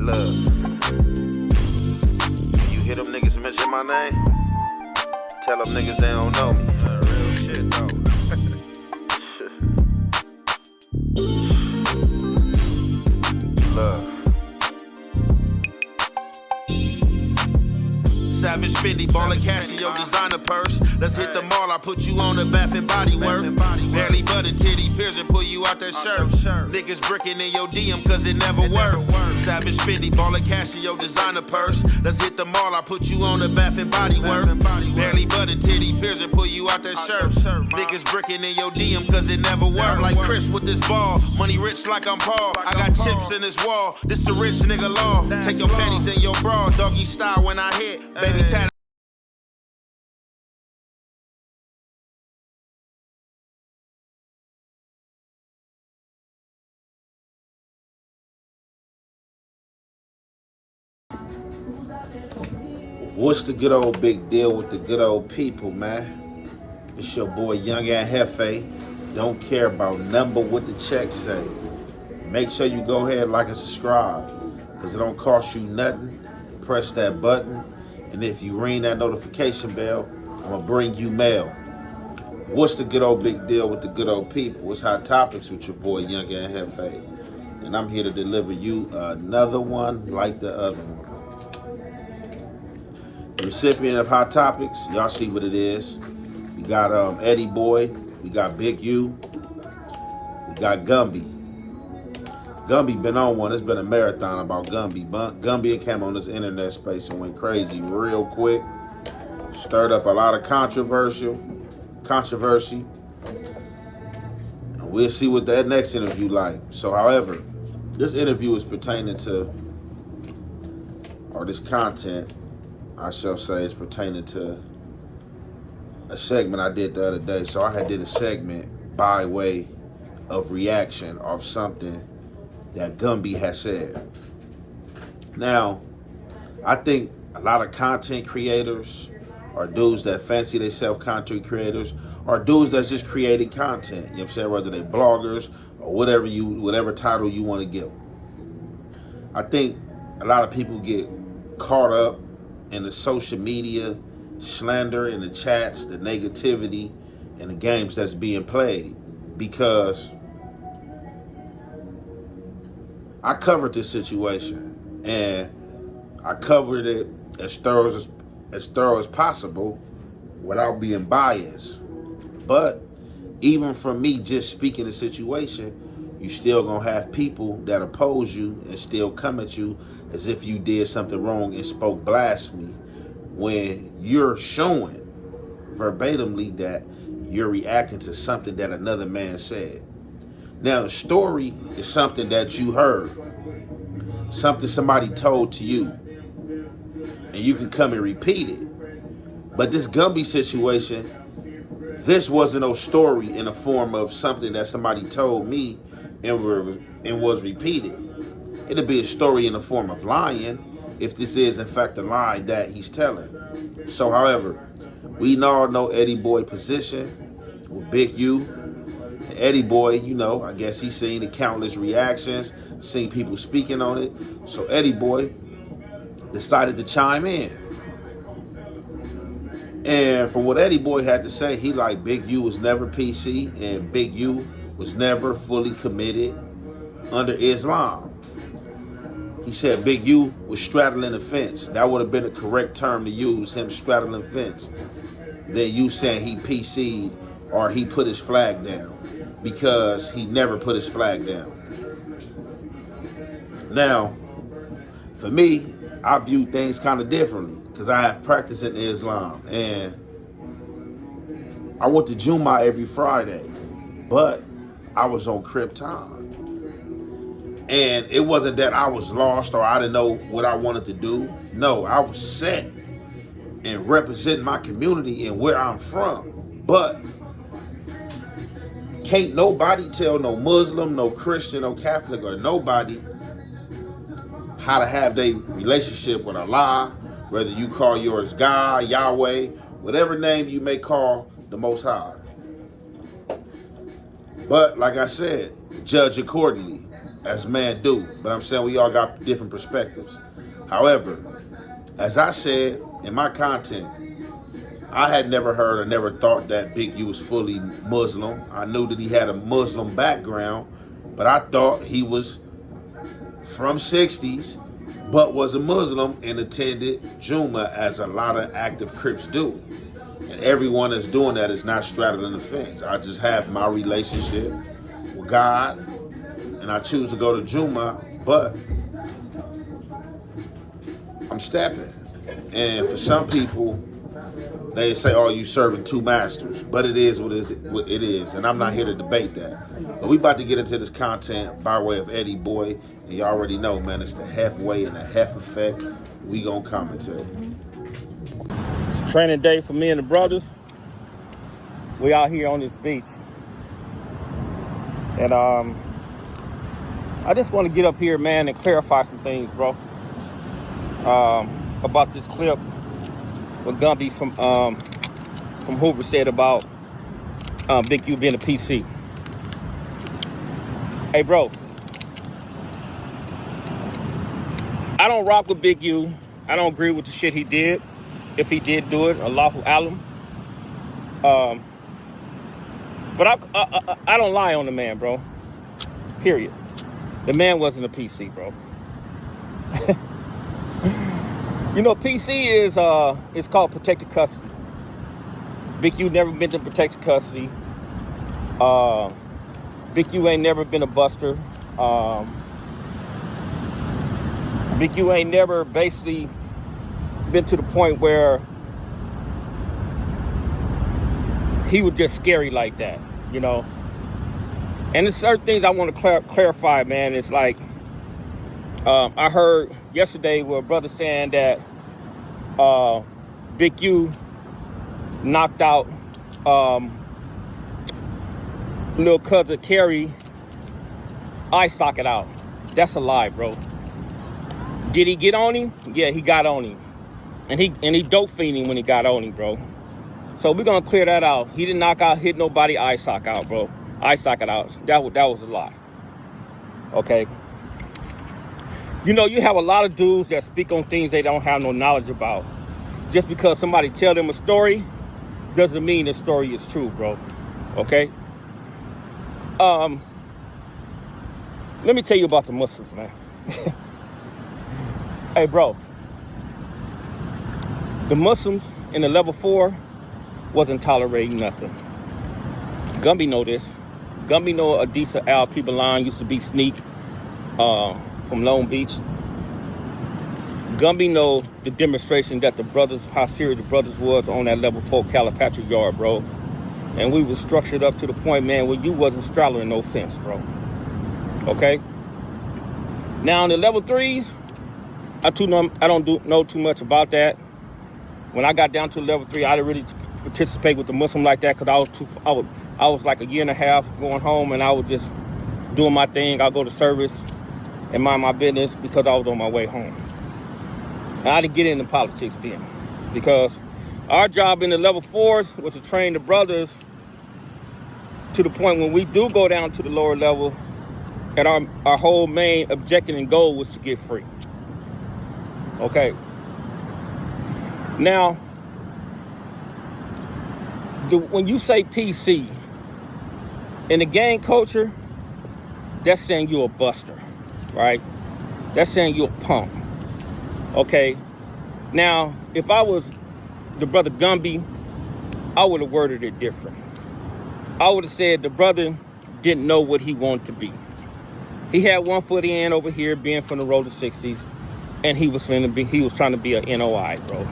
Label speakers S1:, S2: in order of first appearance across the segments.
S1: Look, you hear them niggas mention my name? Tell them niggas they don't know me. Real shit though. Look. Savage Fendi, ballin' cash in your designer purse. Let's hit the mall, I put you on the Bath and Body Work. Barely button, titty piercing, pull you out that shirt. Niggas bricking in your DM cause it never worked. Savage Fendi, ballin' cash in your designer purse. Let's hit the mall, I put you on the Bath and Body Work. Barely button, titty piercing, pull you out that shirt. Niggas bricking in your DM cause it never worked. Like Chris with this ball, money rich like I'm Paul. I got chips in this wall, this a rich nigga law. Take your panties in your bra, doggy style when I hit. Baby tat. What's the good old big deal with the good old people, man? It's your boy Young and Hefe. Don't care about number what the checks say. Make sure you go ahead, like and subscribe, because it don't cost you nothing. Press that button, and if you ring that notification bell, I'm gonna bring you mail. What's the good old big deal with the good old people? It's Hot Topics with your boy Young and Hefe, and I'm here to deliver you another one like the other one. The recipient of Hot Topics, y'all see what it is. We got Eddie Boy, we got Big U, we got Gumby. Gumby been on one. It's been a marathon about Gumby. Gumby came on this internet space and went crazy real quick. Stirred up a lot of controversy. And we'll see what that next interview like. So, however, this interview is pertaining to, or this content, I shall say, is pertaining to a segment I did the other day. So I did a segment by way of reaction of something that Gumby has said. Now, I think a lot of content creators or dudes that fancy themselves content creators or dudes that's just creating content, you know what I'm saying, whether they bloggers or whatever title you want to give them. I think a lot of people get caught up in the social media slander, in the chats, the negativity, and the games that's being played, because I covered this situation, and I covered it as thorough as possible without being biased. But even from me just speaking the situation, you still gonna have people that oppose you and still come at you as if you did something wrong and spoke blasphemy, when you're showing verbatimly that you're reacting to something that another man said. Now, the story is something that you heard, something somebody told to you, and you can come and repeat it. But this Gumby situation, this wasn't no story in the form of something that somebody told me and was repeated. It'll be a story in the form of lying, if this is in fact a lie that he's telling. So, however, we all know Eddie Boy position with Big U. Eddie Boy, you know, I guess he's seen the countless reactions, seen people speaking on it. So Eddie Boy decided to chime in. And from what Eddie Boy had to say, he like Big U was never PC and Big U was never fully committed under Islam. He said Big U was straddling the fence. That would have been the correct term to use, him straddling the fence. Then you saying he PC'd or he put his flag down, because he never put his flag down. Now, for me, I view things kind of differently, because I have practiced in Islam, and I went to Jumu'ah every Friday, but I was on Crip time. And it wasn't that I was lost or I didn't know what I wanted to do. No, I was set and representing my community and where I'm from. But can't nobody tell no Muslim, no Christian, no Catholic, or nobody how to have their relationship with Allah, whether you call yours God, Yahweh, whatever name you may call the Most High. But like I said, judge accordingly. as men do. But I'm saying we all got different perspectives. However, as I said in my content, I had never heard or never thought that Big U was fully Muslim. I knew that he had a Muslim background, but I thought he was from 60s, but was a Muslim and attended Juma as a lot of active Crips do. And everyone that's doing that is not straddling the fence. I just have my relationship with God, and I choose to go to Juma, but I'm stepping. And for some people, they say, "Oh, you serving two masters," but it is what it is, and I'm not here to debate that. But we about to get into this content by way of Eddie Boy, and you already know, man, it's the halfway and the half effect. We gonna commentate.
S2: It's a training day for me and the brothers. We out here on this beach, and I just want to get up here, man, and clarify some things, bro, about this clip what Gumby from Hoover said about Big U being a PC. Hey, bro, I don't rock with Big U. I don't agree with the shit he did. If he did do it, Allahu Alam. But I don't lie on the man, bro. Period. The man wasn't a PC, bro. You know, PC is called protected custody. Big U never been to protected custody. Big U ain't never been a buster. Big U ain't never basically been to the point where he was just scary like that, you know. And there's certain things I want to clarify, man. It's like, I heard yesterday where a brother saying that Big U knocked out little cousin Carrie eye socket out. That's a lie, bro. Did he get on him? Yeah, he got on him. And he dope fiending when he got on him, bro. So we're gonna clear that out. He didn't hit nobody eye socket out, bro. Eye socket out. That was a lie. Okay. You know, you have a lot of dudes that speak on things they don't have no knowledge about. Just because somebody tell them a story doesn't mean the story is true, bro. Okay? Let me tell you about the Muslims, man. Hey, bro. The Muslims in the level 4 wasn't tolerating nothing. Gumby know this. Gumby know Adisa Al-Kibalan used to be Sneak from Long Beach. Gumby know the demonstration that the brothers, how serious the brothers was on that level 4 Calipatria yard, bro. And we was structured up to the point, man, where you wasn't straddling no fence, bro. Okay? Now, in the level 3s, I don't know too much about that. When I got down to level 3, I didn't really participate with the Muslim like that because I was like a year and a half going home, and I was just doing my thing. I'll go to service and mind my business because I was on my way home. And I didn't get into politics then because our job in the level 4s was to train the brothers to the point when we do go down to the lower level, and our whole main objective and goal was to get free. Okay. Now, when you say PC, in the gang culture, that's saying you're a buster, right? That's saying you're a punk. Okay. Now, if I was the brother Gumby, I would have worded it different. I would have said the brother didn't know what he wanted to be. He had one foot in over here, being from the roller 60s, and he was trying to be a NOI, bro.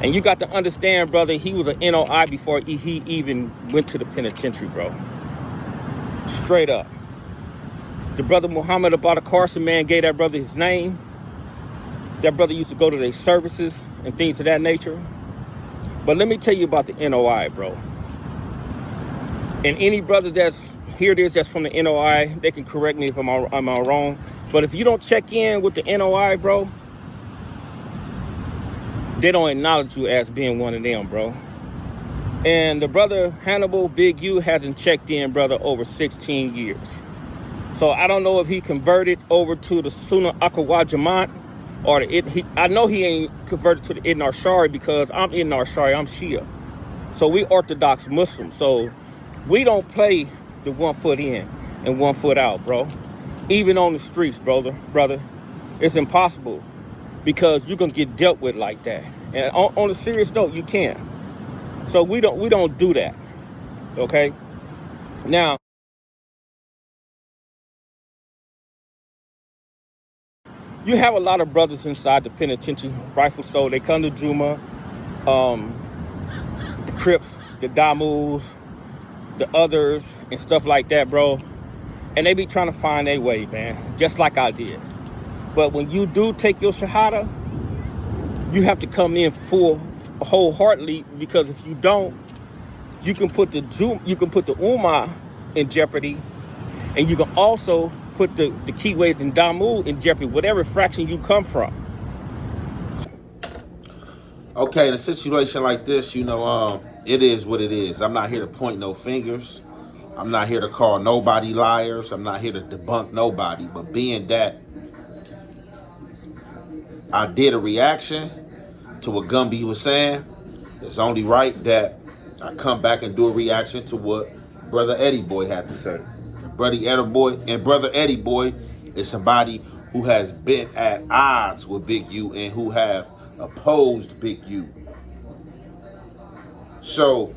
S2: And you got to understand, brother, he was an NOI before he even went to the penitentiary, bro. Straight up. The brother Muhammad Abada Carson, man, gave that brother his name. That brother used to go to their services and things of that nature. But let me tell you about the NOI, bro. And any brother that's from the NOI, they can correct me if I'm wrong. But if you don't check in with the NOI, bro, they don't acknowledge you as being one of them, bro. And the brother Hannibal Big U hasn't checked in, brother, over 16 years. So I don't know if he converted over to the Sunnah Aqwa Jamaat or I know he ain't converted to the Ibn Ashari because I'm Ibn Ashari, I'm Shia. So we Orthodox Muslims. So we don't play the 1 foot in and 1 foot out, bro. Even on the streets, brother. It's impossible because you're gonna get dealt with like that. And on a serious note, you can't. So we don't do that. Okay? Now, you have a lot of brothers inside the penitentiary, rightful so. They come to Juma, the Crips, the Damus, the others, and stuff like that, bro. And they be trying to find their way, man, just like I did. But when you do take your Shahada, you have to come in full, wholeheartedly, because if you don't, you can put the Ummah in jeopardy, and you can also put the Kiwis and Damu in jeopardy, whatever fraction you come from.
S1: Okay, in a situation like this, it is what it is. I'm not here to point no fingers. I'm not here to call nobody liars. I'm not here to debunk nobody. But being that I did a reaction to what Gumby was saying, it's only right that I come back and do a reaction to what Brother Eddie Boy had to say. Brother Eddie Boy is somebody who has been at odds with Big U and who have opposed Big U. So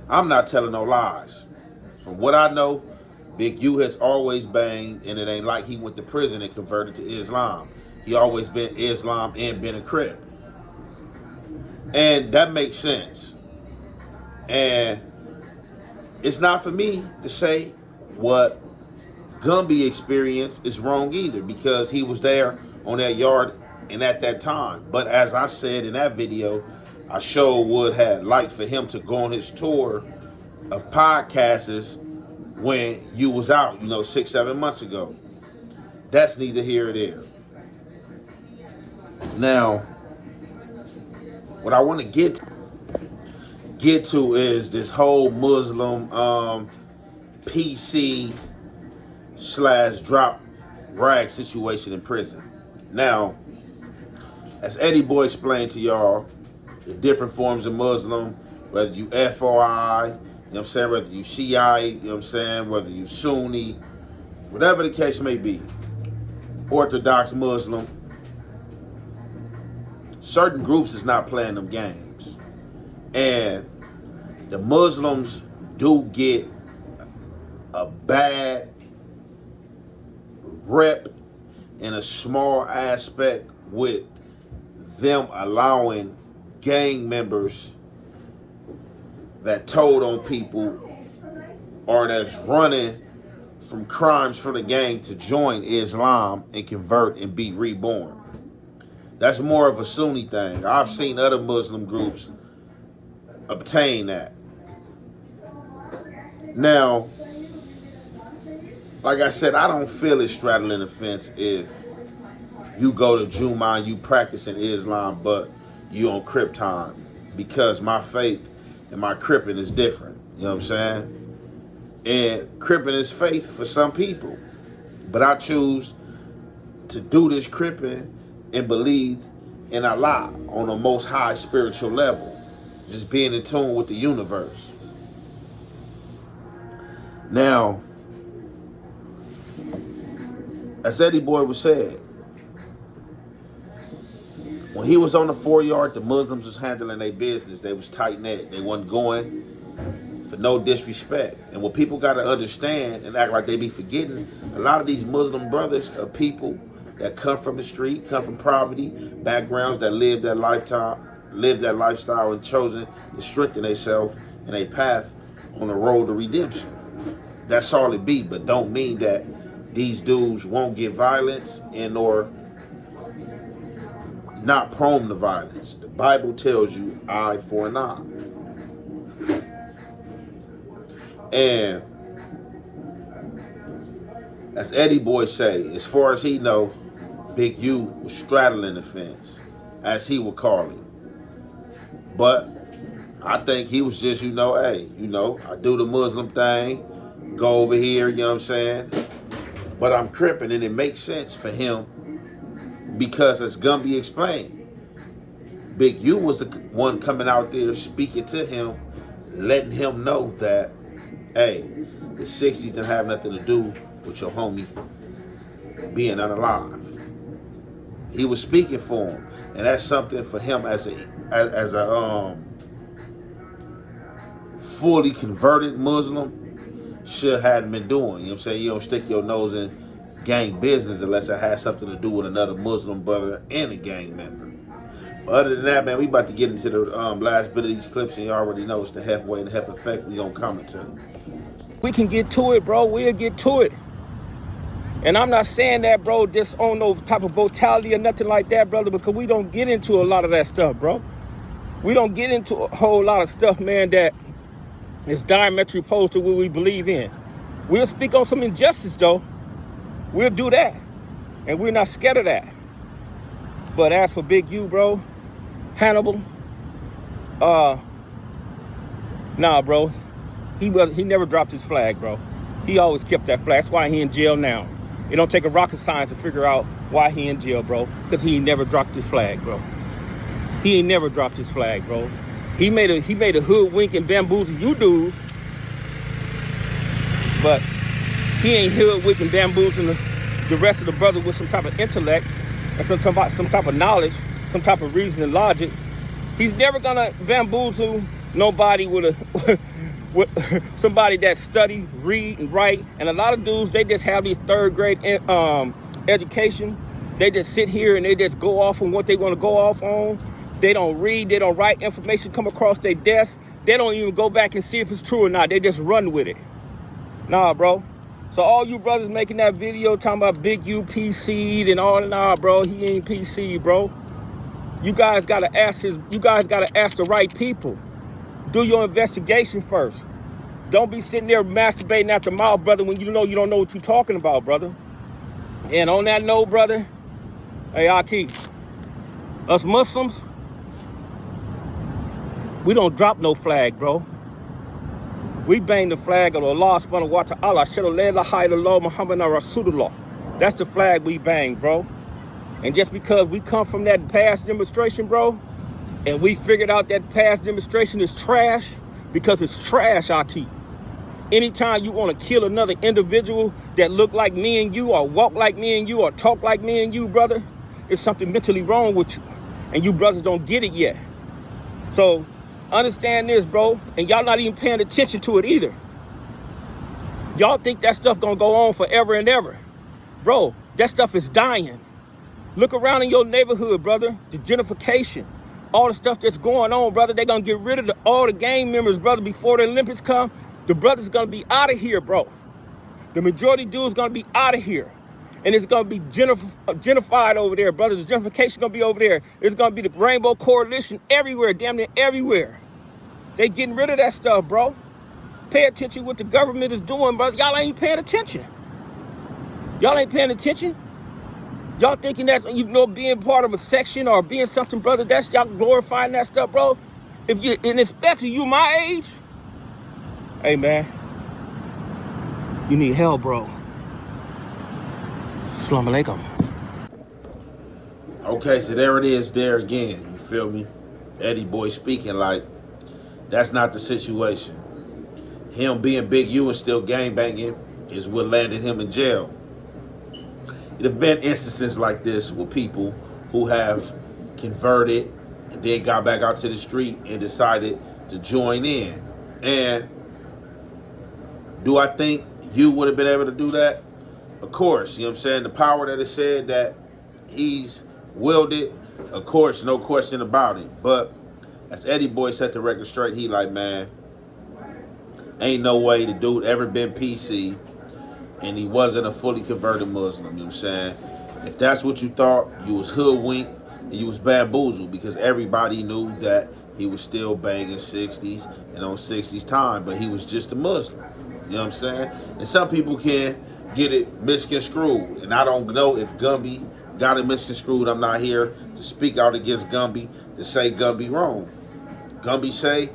S1: I'm not telling no lies. From what I know, Big U has always banged, and it ain't like he went to prison and converted to Islam. He always been Islam and been a Crip. And that makes sense. And it's not for me to say what Gumby experienced is wrong either, because he was there on that yard and at that time. But as I said in that video, I sure would have liked for him to go on his tour of podcasts when you was out, 6-7 months ago. That's neither here or there. Now, what I want to get to is this whole Muslim PC / drop rag situation in prison. Now, as Eddie Boy explained to y'all, the different forms of Muslim, whether you FOI, whether you Shiite, whether you Sunni, whatever the case may be, Orthodox Muslim, certain groups is not playing them games. And the Muslims do get a bad rep in a small aspect with them allowing gang members that told on people or that's running from crimes from the gang to join Islam and convert and be reborn. That's more of a Sunni thing. I've seen other Muslim groups obtain that. Now, like I said, I don't feel it's straddling the fence if you go to Juma and you practice in Islam, but you on Crip time, because my faith and my Cripping is different. You know what I'm saying? And Cripping is faith for some people. But I choose to do this Cripping and believe in Allah on a most high spiritual level. Just being in tune with the universe. Now, as Eddie Boy was said, when he was on the 4-yard, the Muslims was handling their business. They was tight-knit. They wasn't going for no disrespect. And what people got to understand and act like they be forgetting, a lot of these Muslim brothers are people that come from the street, come from poverty, backgrounds, that live that lifestyle and chosen to strengthen themselves in a path on the road to redemption. That's all it be, but don't mean that these dudes won't get violence and or not prone to violence. The Bible tells you eye for an eye. And as Eddie Boy say, as far as he know, Big U was straddling the fence, as he would call it. But I think he was just, I do the Muslim thing. go over here, you know what I'm saying? But I'm cripping, and it makes sense for him because, as Gumby explained, Big U was the one coming out there speaking to him, letting him know that, hey, the 60s didn't have nothing to do with your homie being unalive. He was speaking for him, and that's something for him as a fully converted Muslim should have been doing. You know what I'm saying? You don't stick your nose in gang business unless it has something to do with another Muslim brother and a gang member. But other than that, man, we about to get into the last bit of these clips, and you already know it's the halfway and the half effect we gonna comment to.
S2: We can get to it, bro. We'll get to it. And I'm not saying that, bro, just on no type of brutality or nothing like that, brother, because we don't get into a lot of that stuff, bro. We don't get into a whole lot of stuff, man, that is diametrically opposed to what we believe in. We'll speak on some injustice, though. We'll do that. And we're not scared of that. But as for Big U, bro, Hannibal, nah, bro. He never dropped his flag, bro. He always kept that flag. That's why he in jail now. It don't take a rocket science to figure out why he in jail, bro. Because he ain't never dropped his flag, bro. He ain't never dropped his flag, bro. He made a hoodwink and bamboozle you dudes, but he ain't hoodwink and bamboozling the rest of the brothers with some type of intellect and some type of knowledge, some type of reason and logic. He's never gonna bamboozle nobody with somebody that study, read, and write. And a lot of dudes, they just have these third grade education. They just sit here and they just go off on what they want to go off on. They don't read, they don't write. Information come across their desk. They don't even go back and see if it's true or not. They just run with it. Nah, bro. So all you brothers making that video talking about Big U PC'd and all, nah, bro, he ain't PC, bro. You guys gotta ask the right people. Do your investigation first. Don't be sitting there masturbating at the mouth, brother, when you don't know what you're talking about, brother. And on that note, brother, hey, Aki, us Muslims, we don't drop no flag, bro. We bang the flag of Allah subhanahu wa ta'ala, Shadu la ilaha illallah Muhammad Rasulullah. That's the flag we bang, bro. And just because we come from that past demonstration, bro, and we figured out that past demonstration is trash, because it's trash, Aki. Anytime you want to kill another individual that look like me and you, or walk like me and you, or talk like me and you, brother, it's something mentally wrong with you. And you brothers don't get it yet. So understand this, bro, and y'all not even paying attention to it either. Y'all think that stuff gonna go on forever and ever. Bro, that stuff is dying. Look around in your neighborhood, brother. The gentrification, all the stuff that's going on, brother. They're gonna get rid of all the gang members, brother, before the Olympics come. The brothers gonna be out of here, bro. The majority dudes gonna be out of here. And it's gonna be gentrified over there, brother. The gentrification gonna be over there. It's gonna be the Rainbow Coalition everywhere, damn near everywhere. They getting rid of that stuff, bro. Pay attention what the government is doing, brother. Y'all ain't paying attention. Y'all ain't paying attention. Y'all thinking that, being part of a section or being something, brother, that's y'all glorifying that stuff, bro. And especially you my age, hey, man, you need help, bro. Assalamu alaikum.
S1: Okay, so there it is there again. You feel me? Eddie Boy speaking like that's not the situation. Him being Big U and still gangbanging is what landed him in jail. There have been instances like this with people who have converted and then got back out to the street and decided to join in. And do I think you would have been able to do that? Of course, you know what I'm saying? The power that is said that he's wielded, of course, no question about it. But as Eddie Boy set the record straight, he like, man, ain't no way the dude ever been PC and he wasn't a fully converted Muslim, you know what I'm saying? If that's what you thought, you was hoodwinked and you was bamboozled, because everybody knew that he was still banging 60s and on 60s time, but he was just a Muslim, you know what I'm saying? And some people can get it misconstrued, and I don't know if Gumby got it misconstrued. I'm not here to speak out against Gumby, to say Gumby wrong. Gumby say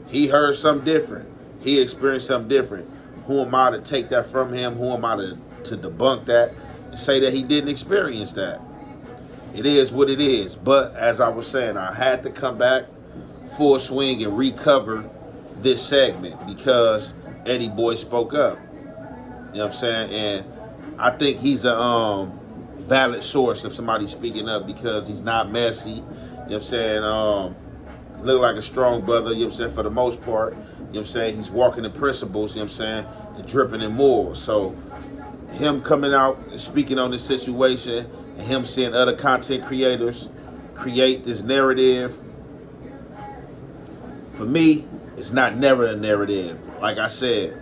S1: he heard something different. He experienced something different. who am I to take that from him? Who am I to debunk that and say that he didn't experience that? It is what it is. But as I was saying, I had to come back full swing and recover this segment because Eddie Boy spoke up. You know what I'm saying? And I think he's a valid source of somebody speaking up because he's not messy. You know what I'm saying? Look like a strong brother, you know what I'm saying, for the most part. You know what I'm saying? He's walking in principles, you know what I'm saying, and dripping in morals. So him coming out and speaking on this situation and him seeing other content creators create this narrative, for me, it's not never a narrative. Like I said,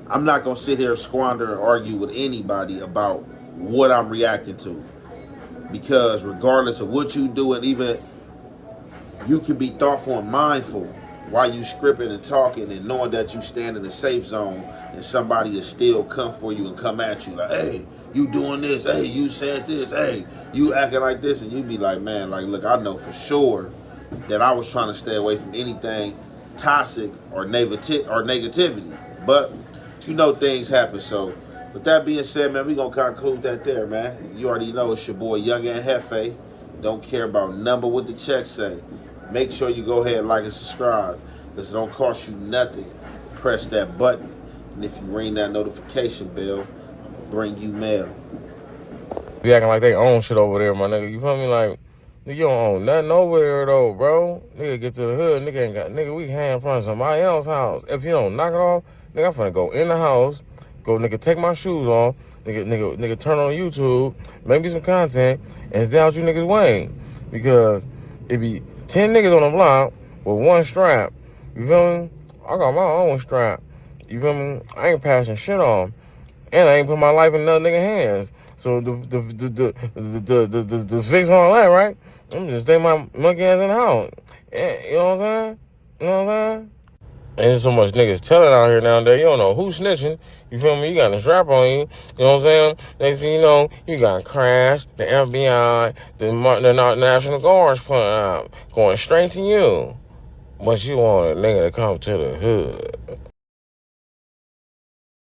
S1: I'm not going to sit here and squander and argue with anybody about what I'm reacting to. Because regardless of what you do, and even you can be thoughtful and mindful while you scripting and talking and knowing that you stand in a safe zone and somebody will still come for you and come at you like, hey, you doing this, hey, you said this, hey, you acting like this, and you be like, man, like, look, I know for sure that I was trying to stay away from anything toxic or negativity. But you know things happen. So with that being said, man, we gonna conclude that there, man. You already know it's your boy Young and Hefe. Don't care about number what the check say. Make sure you go ahead and like and subscribe because it don't cost you nothing. Press that button. And if you ring that notification bell, I'll bring you mail.
S3: Be acting like they own shit over there, my nigga. You feel me? Like, nigga, you don't own nothing over there, though, bro. Nigga, get to the hood. Nigga ain't got, nigga, we hand in front of somebody else's house. If you don't knock it off, nigga, I'm finna go in the house, go, nigga, take my shoes off, nigga, turn on YouTube, make me some content, and stay out you niggas' way. Because it be 10 niggas on the block with one strap. You feel me? I got my own strap. You feel me? I ain't passing shit on. And I ain't put my life in another nigga hands. So the fix all that, right? I'm just stay my monkey ass in the house. And, you know what I'm saying? You know what I'm saying? And there's so much niggas telling out here nowadays. You don't know who's snitching. You feel me? You got a strap on you. You know what I'm saying? Next thing you know, you got Crash, the FBI, the National Guards pulling out, going straight to you. But you want a nigga to come to the hood.